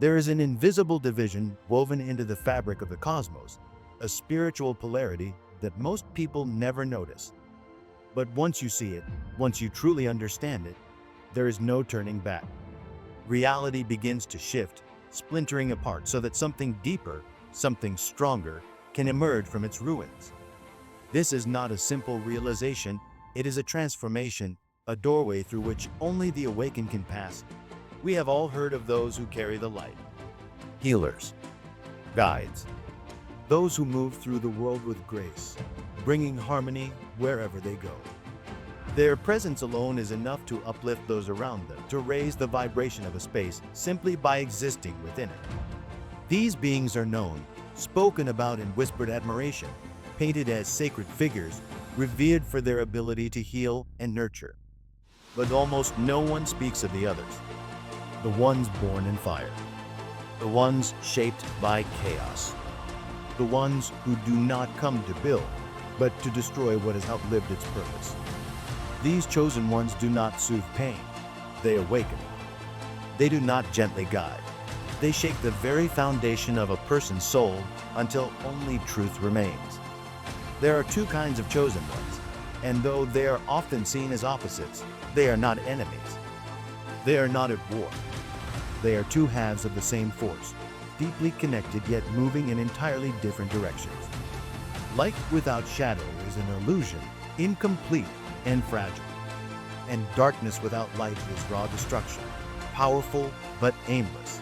There is an invisible division woven into the fabric of the cosmos, a spiritual polarity that most people never notice. But once you see it, once you truly understand it, there is no turning back. Reality begins to shift, splintering apart so that something deeper, something stronger, can emerge from its ruins. This is not a simple realization, it is a transformation, a doorway through which only the awakened can pass. We have all heard of those who carry the light. Healers, guides, those who move through the world with grace, bringing harmony wherever they go. Their presence alone is enough to uplift those around them, to raise the vibration of a space simply by existing within it. These beings are known, spoken about in whispered admiration, painted as sacred figures, revered for their ability to heal and nurture. But almost no one speaks of the others, the ones born in fire, the ones shaped by chaos, the ones who do not come to build, but to destroy what has outlived its purpose. These chosen ones do not soothe pain, they awaken it. They do not gently guide. They shake the very foundation of a person's soul until only truth remains. There are two kinds of chosen ones, and though they are often seen as opposites, they are not enemies. They are not at war. They are two halves of the same force, deeply connected yet moving in entirely different directions. Light without shadow is an illusion, incomplete and fragile. And darkness without light is raw destruction, powerful but aimless.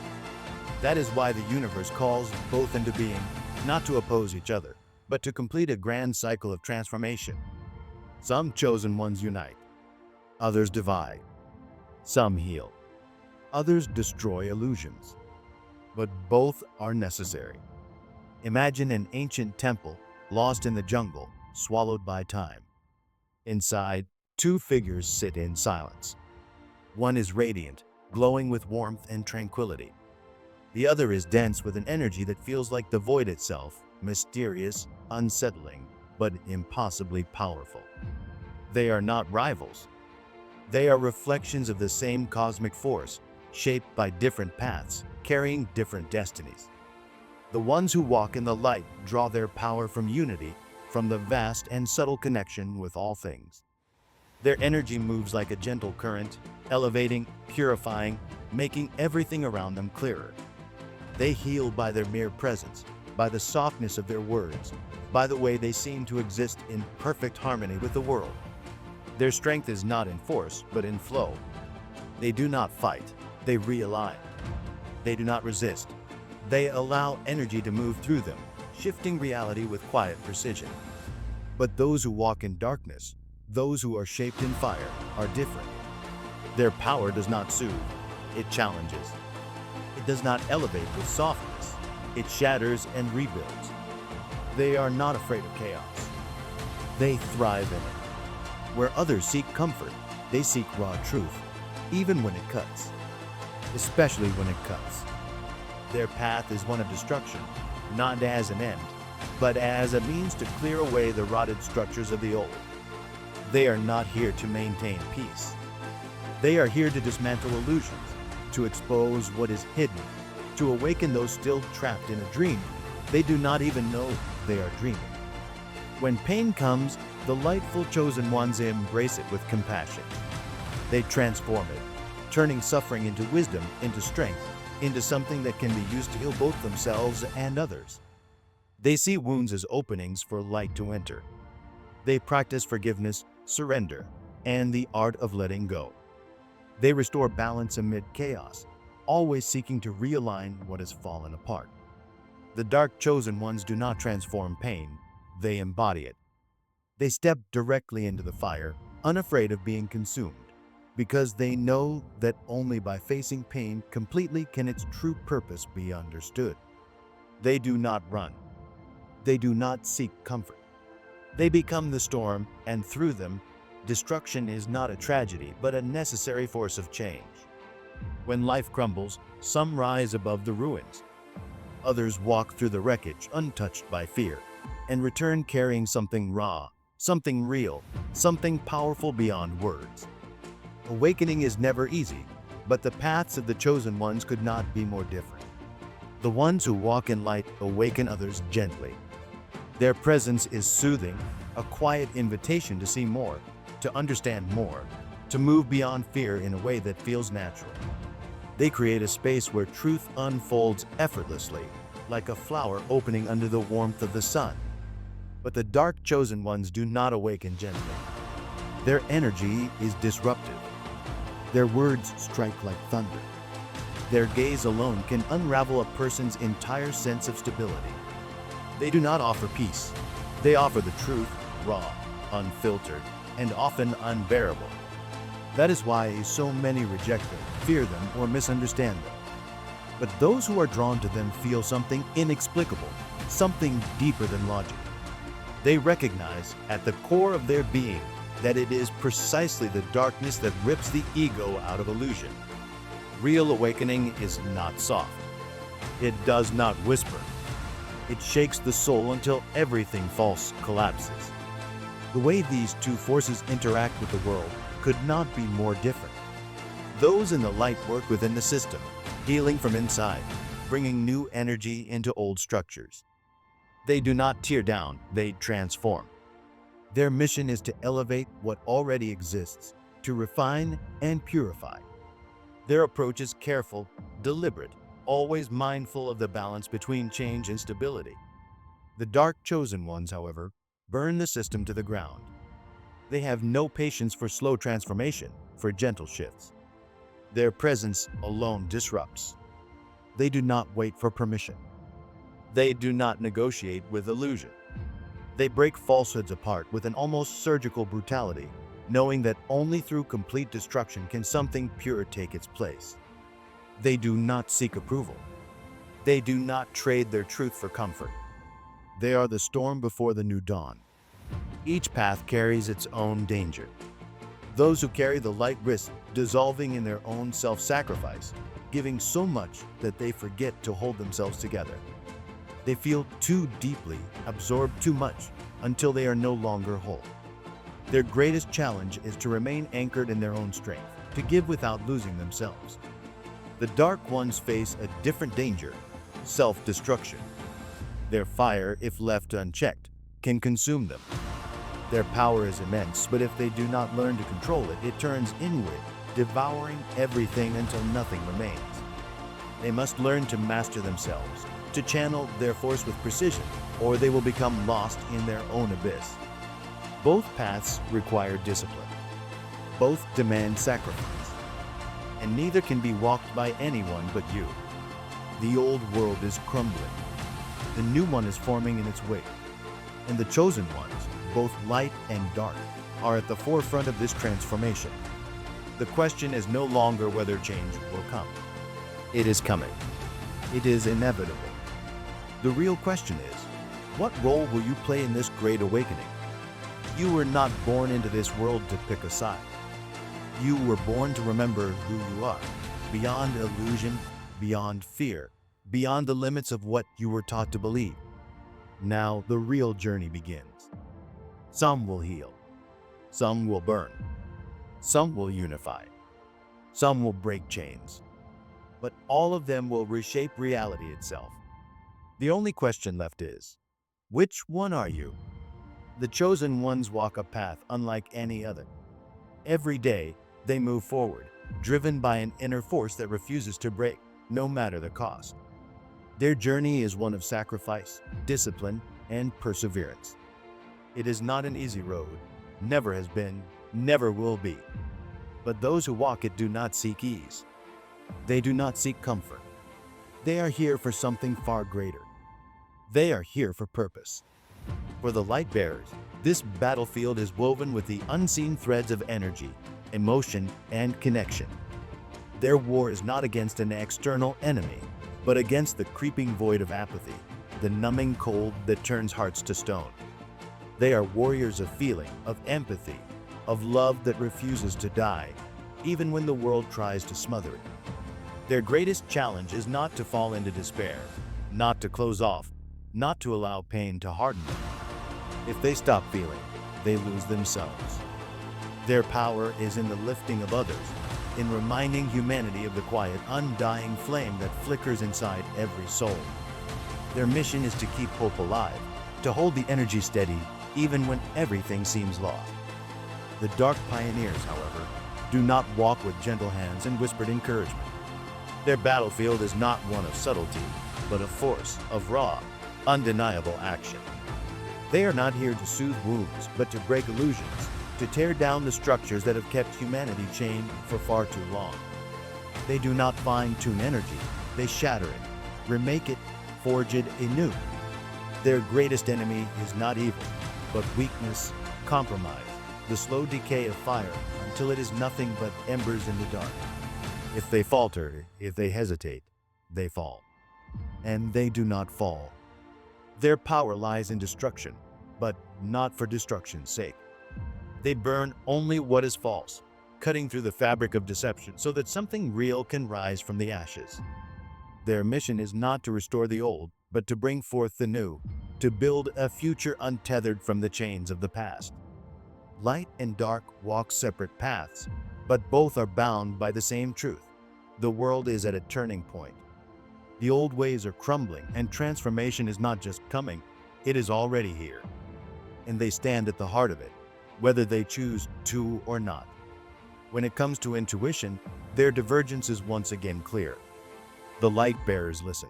That is why the universe calls both into being, not to oppose each other, but to complete a grand cycle of transformation. Some chosen ones unite, others divide. Some heal, others destroy illusions. But both are necessary. Imagine an ancient temple lost in the jungle, swallowed by time. Inside, two figures sit in silence. One is radiant, glowing with warmth and tranquility. The other is dense with an energy that feels like the void itself, mysterious, unsettling, but impossibly powerful. They are not rivals. They are reflections of the same cosmic force, shaped by different paths, carrying different destinies. The ones who walk in the light draw their power from unity, from the vast and subtle connection with all things. Their energy moves like a gentle current, elevating, purifying, making everything around them clearer. They heal by their mere presence, by the softness of their words, by the way they seem to exist in perfect harmony with the world. Their strength is not in force, but in flow. They do not fight, they realign. They do not resist. They allow energy to move through them, shifting reality with quiet precision. But those who walk in darkness, those who are shaped in fire, are different. Their power does not soothe, it challenges. It does not elevate with softness, it shatters and rebuilds. They are not afraid of chaos. They thrive in it. Where others seek comfort, they seek raw truth, even when it cuts. Especially when it cuts. Their path is one of destruction, not as an end, but as a means to clear away the rotted structures of the old. They are not here to maintain peace. They are here to dismantle illusions, to expose what is hidden, to awaken those still trapped in a dream. They do not even know they are dreaming. When pain comes, the lightful chosen ones embrace it with compassion. They transform it, turning suffering into wisdom, into strength, into something that can be used to heal both themselves and others. They see wounds as openings for light to enter. They practice forgiveness, surrender, and the art of letting go. They restore balance amid chaos, always seeking to realign what has fallen apart. The dark chosen ones do not transform pain, they embody it. They step directly into the fire, unafraid of being consumed, because they know that only by facing pain completely can its true purpose be understood. They do not run. They do not seek comfort. They become the storm, and through them, destruction is not a tragedy, but a necessary force of change. When life crumbles, some rise above the ruins. Others walk through the wreckage untouched by fear, and return carrying something raw, something real, something powerful beyond words. Awakening is never easy, but the paths of the chosen ones could not be more different. The ones who walk in light awaken others gently. Their presence is soothing, a quiet invitation to see more, to understand more, to move beyond fear in a way that feels natural. They create a space where truth unfolds effortlessly, like a flower opening under the warmth of the sun. But the dark chosen ones do not awaken gently. Their energy is disruptive. Their words strike like thunder. Their gaze alone can unravel a person's entire sense of stability. They do not offer peace. They offer the truth, raw, unfiltered, and often unbearable. That is why so many reject them, fear them, or misunderstand them. But those who are drawn to them feel something inexplicable, something deeper than logic. They recognize, at the core of their being, that it is precisely the darkness that rips the ego out of illusion. Real awakening is not soft. It does not whisper. It shakes the soul until everything false collapses. The way these two forces interact with the world could not be more different. Those in the light work within the system, healing from inside, bringing new energy into old structures. They do not tear down, they transform. Their mission is to elevate what already exists, to refine and purify. Their approach is careful, deliberate, always mindful of the balance between change and stability. The dark chosen ones, however, burn the system to the ground. They have no patience for slow transformation, for gentle shifts. Their presence alone disrupts. They do not wait for permission. They do not negotiate with illusion. They break falsehoods apart with an almost surgical brutality, knowing that only through complete destruction can something pure take its place. They do not seek approval. They do not trade their truth for comfort. They are the storm before the new dawn. Each path carries its own danger. Those who carry the light risk dissolving in their own self-sacrifice, giving so much that they forget to hold themselves together. They feel too deeply, absorb too much, until they are no longer whole. Their greatest challenge is to remain anchored in their own strength, to give without losing themselves. The dark ones face a different danger, self-destruction. Their fire, if left unchecked, can consume them. Their power is immense, but if they do not learn to control it, it turns inward, devouring everything until nothing remains. They must learn to master themselves, to channel their force with precision, or they will become lost in their own abyss. Both paths require discipline. Both demand sacrifice. And neither can be walked by anyone but you. The old world is crumbling. The new one is forming in its wake. And the chosen ones, both light and dark, are at the forefront of this transformation. The question is no longer whether change will come. It is coming. It is inevitable. The real question is, what role will you play in this great awakening? You were not born into this world to pick a side. You were born to remember who you are, beyond illusion, beyond fear, beyond the limits of what you were taught to believe. Now the real journey begins. Some will heal. Some will burn. Some will unify. Some will break chains. But all of them will reshape reality itself. The only question left is, which one are you? The chosen ones walk a path unlike any other. Every day, they move forward, driven by an inner force that refuses to break, no matter the cost. Their journey is one of sacrifice, discipline, and perseverance. It is not an easy road, never has been, never will be. But those who walk it do not seek ease. They do not seek comfort. They are here for something far greater. They are here for purpose. For the light bearers, this battlefield is woven with the unseen threads of energy, emotion, and connection. Their war is not against an external enemy, but against the creeping void of apathy, the numbing cold that turns hearts to stone. They are warriors of feeling, of empathy, of love that refuses to die, even when the world tries to smother it. Their greatest challenge is not to fall into despair, not to close off, not to allow pain to harden them. If they stop feeling, they lose themselves. Their power is in the lifting of others, in reminding humanity of the quiet, undying flame that flickers inside every soul. Their mission is to keep hope alive, to hold the energy steady even when everything seems lost. The Dark Pioneers, however, do not walk with gentle hands and whispered encouragement. Their battlefield is not one of subtlety, but a force of raw, undeniable action. They are not here to soothe wounds, but to break illusions, to tear down the structures that have kept humanity chained for far too long. They do not fine-tune energy, they shatter it, remake it, forge it anew. Their greatest enemy is not evil, but weakness, compromise, the slow decay of fire until it is nothing but embers in the dark. If they falter, if they hesitate, they fall. And they do not fall. Their power lies in destruction, but not for destruction's sake. They burn only what is false, cutting through the fabric of deception so that something real can rise from the ashes. Their mission is not to restore the old, but to bring forth the new, to build a future untethered from the chains of the past. Light and dark walk separate paths, but both are bound by the same truth. The world is at a turning point. The old ways are crumbling, and transformation is not just coming, it is already here. And they stand at the heart of it, whether they choose to or not. When it comes to intuition, their divergence is once again clear. The light bearers listen.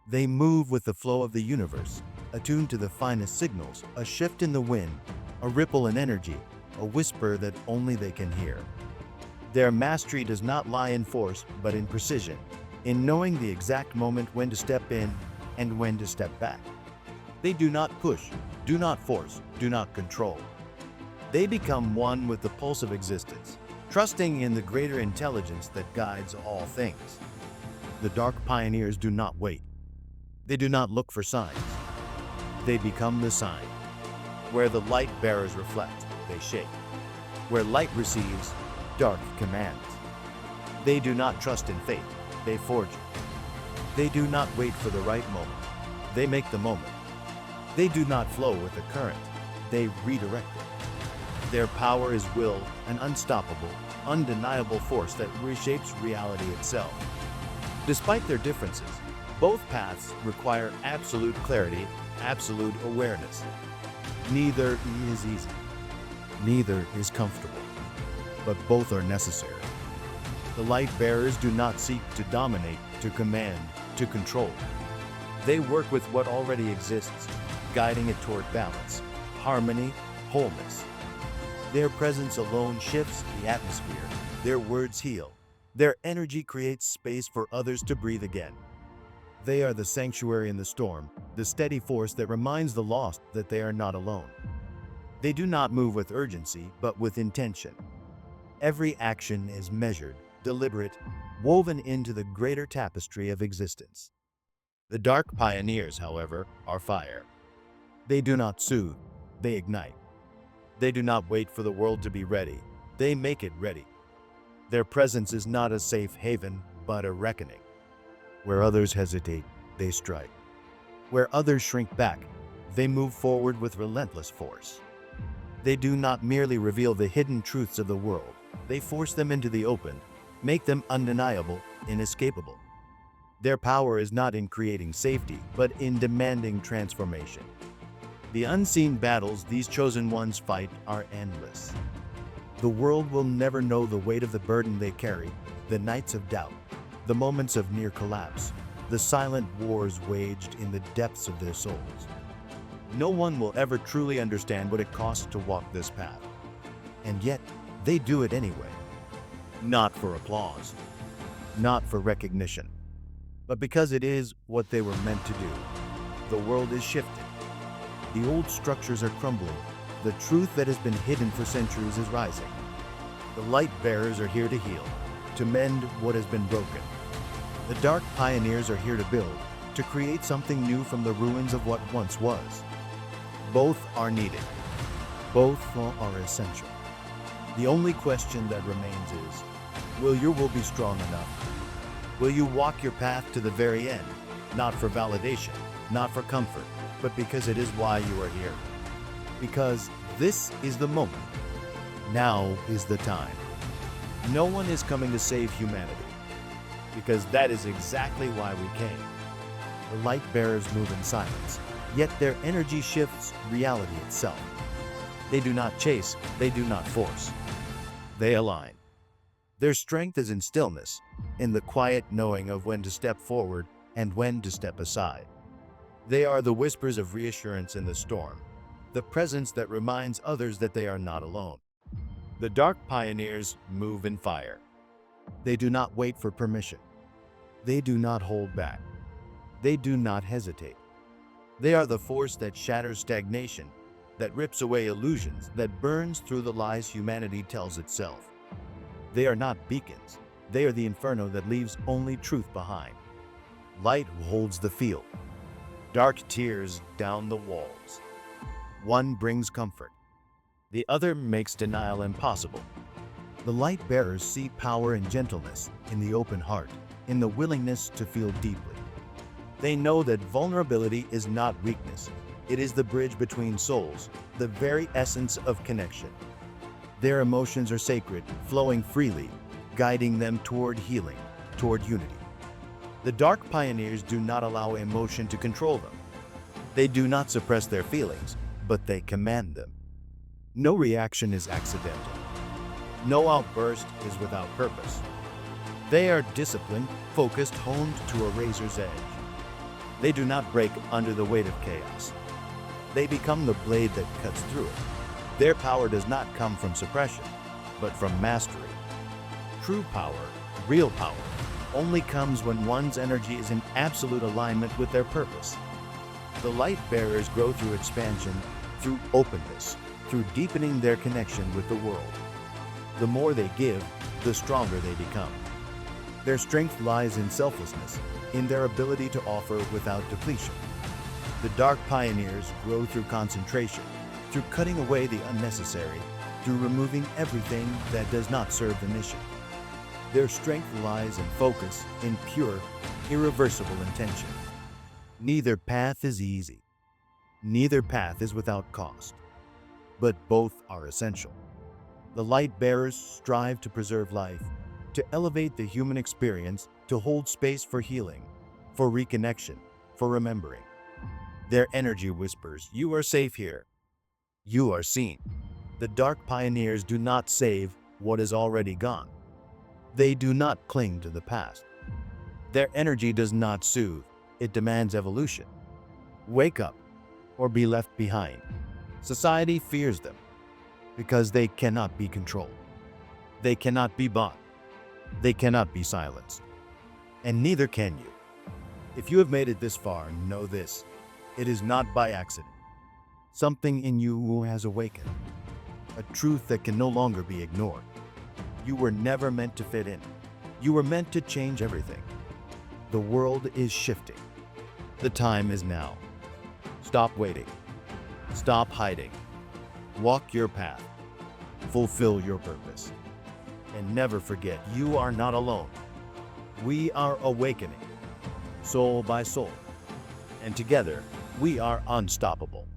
They move with the flow of the universe, attuned to the finest signals, a shift in the wind, a ripple in energy, a whisper that only they can hear. Their mastery does not lie in force, but in precision, in knowing the exact moment when to step in and when to step back. They do not push, do not force, do not control. They become one with the pulse of existence, trusting in the greater intelligence that guides all things. The Dark Pioneers do not wait. They do not look for signs. They become the sign. Where the light bearers reflect, they shape. Where light receives, dark commands. They do not trust in fate, they forge it. They do not wait for the right moment, they make the moment. They do not flow with the current, they redirect it. Their power is will, an unstoppable, undeniable force that reshapes reality itself. Despite their differences, both paths require absolute clarity, absolute awareness. Neither is easy, neither is comfortable, but both are necessary. The light bearers do not seek to dominate, to command, to control. They work with what already exists, guiding it toward balance, harmony, wholeness. Their presence alone shifts the atmosphere. Their words heal. Their energy creates space for others to breathe again. They are the sanctuary in the storm, the steady force that reminds the lost that they are not alone. They do not move with urgency, but with intention. Every action is measured, deliberate, woven into the greater tapestry of existence. The Dark Pioneers, however, are fire. They do not soothe, they ignite. They do not wait for the world to be ready, they make it ready. Their presence is not a safe haven, but a reckoning. Where others hesitate, they strike. Where others shrink back, they move forward with relentless force. They do not merely reveal the hidden truths of the world, they force them into the open, make them undeniable, inescapable. Their power is not in creating safety, but in demanding transformation. The unseen battles these chosen ones fight are endless. The world will never know the weight of the burden they carry, the nights of doubt, the moments of near collapse, the silent wars waged in the depths of their souls. No one will ever truly understand what it costs to walk this path. And yet, they do it anyway. Not for applause, not for recognition, but because it is what they were meant to do. The world is shifting. The old structures are crumbling. The truth that has been hidden for centuries is rising. The light bearers are here to heal, to mend what has been broken. The Dark Pioneers are here to build, to create something new from the ruins of what once was. Both are needed. Both are essential. The only question that remains is, will your will be strong enough? Will you walk your path to the very end, not for validation, not for comfort, but because it is why you are here? Because this is the moment. Now is the time. No one is coming to save humanity, because that is exactly why we came. The light bearers move in silence, yet their energy shifts reality itself. They do not chase, they do not force. They align. Their strength is in stillness, in the quiet knowing of when to step forward and when to step aside. They are the whispers of reassurance in the storm, the presence that reminds others that they are not alone. The dark pioneers move in fire. They do not wait for permission. They do not hold back. They do not hesitate. They are the force that shatters stagnation, that rips away illusions, that burns through the lies humanity tells itself. They are not beacons. They are the inferno that leaves only truth behind. Light holds the field. Dark tears down the walls. One brings comfort. The other makes denial impossible. The light bearers see power and gentleness in the open heart, in the willingness to feel deeply. They know that vulnerability is not weakness. It is the bridge between souls, the very essence of connection. Their emotions are sacred, flowing freely, guiding them toward healing, toward unity. The dark pioneers do not allow emotion to control them. They do not suppress their feelings, but they command them. No reaction is accidental. No outburst is without purpose. They are disciplined, focused, honed to a razor's edge. They do not break under the weight of chaos. They become the blade that cuts through it. Their power does not come from suppression, but from mastery. True power, real power, only comes when one's energy is in absolute alignment with their purpose. The light bearers grow through expansion, through openness, through deepening their connection with the world. The more they give, the stronger they become. Their strength lies in selflessness, in their ability to offer without depletion. The dark pioneers grow through concentration, through cutting away the unnecessary, through removing everything that does not serve the mission. Their strength lies in focus, in pure, irreversible intention. Neither path is easy. Neither path is without cost. But both are essential. The light bearers strive to preserve life, to elevate the human experience, to hold space for healing, for reconnection, for remembering. Their energy whispers, "You are safe here. You are seen." The dark pioneers do not save what is already gone. They do not cling to the past. Their energy does not soothe, it demands evolution. Wake up, or be left behind. Society fears them, because they cannot be controlled. They cannot be bought. They cannot be silenced. And neither can you. If you have made it this far, know this: it is not by accident. Something in you has awakened, a truth that can no longer be ignored. You were never meant to fit in. You were meant to change everything. The world is shifting. The time is now. Stop waiting. Stop hiding. Walk your path. Fulfill your purpose. And never forget, you are not alone. We are awakening, soul by soul. And together, we are unstoppable.